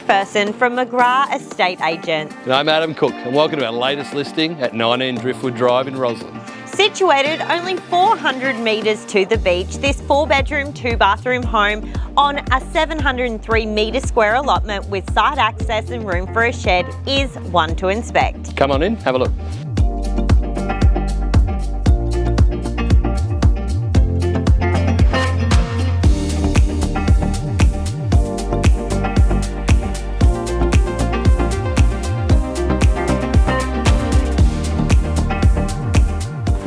McPherson from McGrath Estate Agent. And I'm Adam Cook, and welcome to our latest listing at 19 Driftwood Drive in Rosslyn. Situated only 400 metres to the beach, this 4-bedroom, 2-bathroom home on a 703 metre square allotment with side access and room for a shed is one to inspect. Come on in, have a look.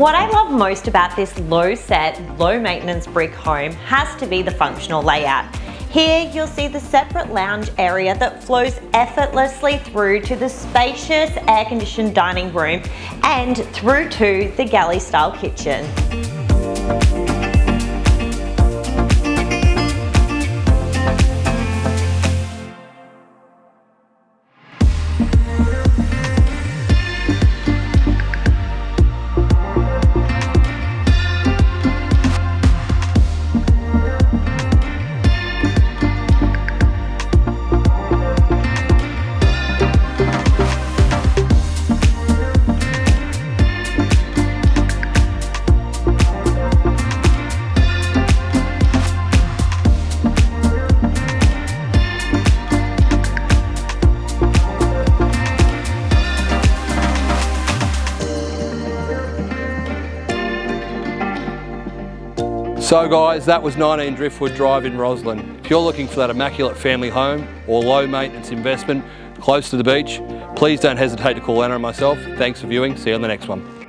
What I love most about this low-set, low-maintenance brick home has to be the functional layout. Here you'll see the separate lounge area that flows effortlessly through to the spacious air-conditioned dining room and through to the galley-style kitchen. So guys, that was 19 Driftwood Drive in Rosslyn. If you're looking for that immaculate family home or low maintenance investment close to the beach, please don't hesitate to call Anna and myself. Thanks for viewing, see you on the next one.